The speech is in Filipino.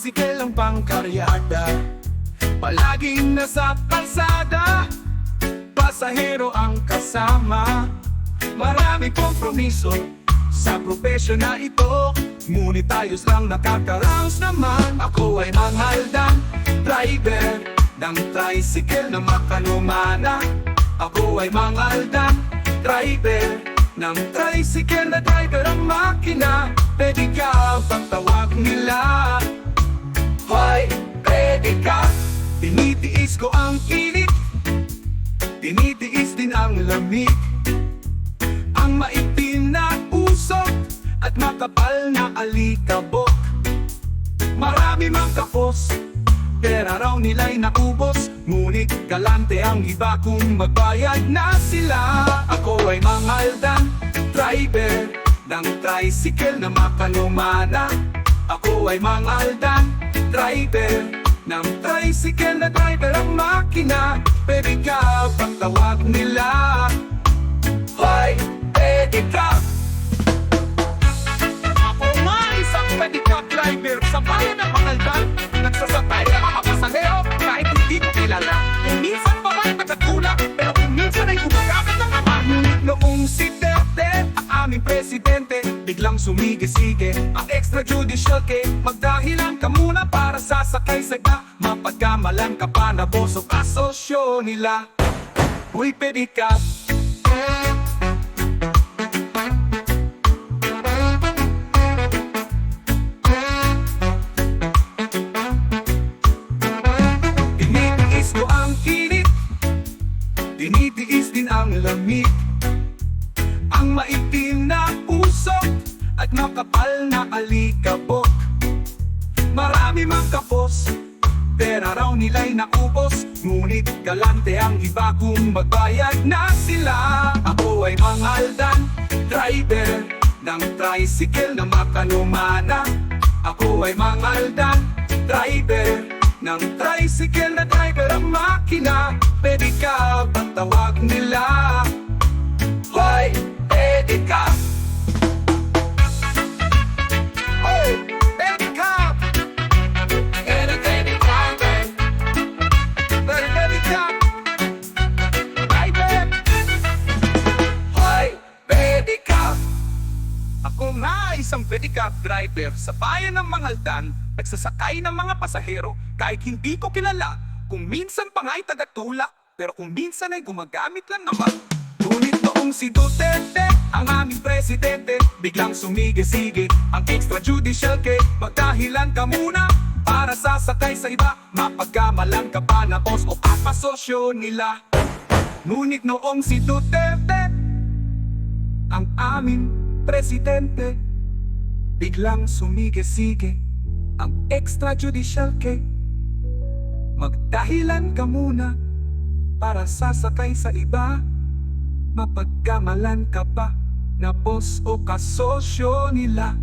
tricycle ang pangkaryada, palaging nasa kalsada, pasahero ang kasama. Maraming kompromiso sa propesyon na ito, ngunit ayos lang nakakaraos naman. Ako ay Mangaldan Drayber ng tricycle na makanumana. Ako ay Mangaldan Drayber ng tricycle na driver ang makina. Pwede ka bang tawag nila? Hoy, pwede ka. Tinitiis ko ang init, tinitiis din ang lamig, ang maitim na usok at makapal na alikabok. Marami mang kapos, pera raw nila'y naubos, ngunit galante ang iba kung magbayad na sila. Ako ay Mangaldan Drayber ng tricycle na makanumana. Ako ay Mangaldan Drayber ng tricycle na driver ang makina. Pwede ka bang tawag nila? Hoy, pwede ka. Ako nga isang pedicab driver sa bayan ng Mangaldan. Nagsasakay ng mga pasahero kahit hindi ko kilala. Kung minsan pa ba'y nagkatulak, pero kung minsan ay gumagamit ng ama. Noong si Tete, ang aming presidente, biglang sumige-sige ang extrajudicial case. Magdahilan ka muna para sasakay sa iba, mapagkamalan ka pa na boss o kasosyo nila. Uy, pwede ka. Tinitiis ko ang init, tinitiis din ang lamig, ang maitim na usok at makapal na alikabok. Marami mang kapos, pera raw nila'y naubos, ngunit galante ang iba kung magbayad na sila. Ako ay Mangaldan Drayber ng tricycle na makanumana. Ako ay Mangaldan Drayber ng tricycle na driver ang makina. Pwede ka bang tawag nila? Hoy, pwede ka. Hoy, pwede ka. Pwede ka. Pwede ka. Driver. Hoy, pwede ka. Ako nga isang pedicab driver sa bayan ng Mangaldan, nagsasakay ng mga pasahero kahit hindi ko kilala. Kung minsan pa nga'y tagatulak, pero kung minsan ay gumagamit lang naman. Ngunit noong si Duterte, ang aming presidente, biglang sumige-sige ang extrajudicial case. Magdahilan ka muna para sasakay sa iba, mapagkamalan ka pa na boss o kapasosyo nila. Ngunit noong si Duterte, ang aming presidente, biglang sumige-sige ang extrajudicial case. Magdahilan ka muna para sasakay sa iba, mapagkamalan ka pa na boss o kasosyo nila.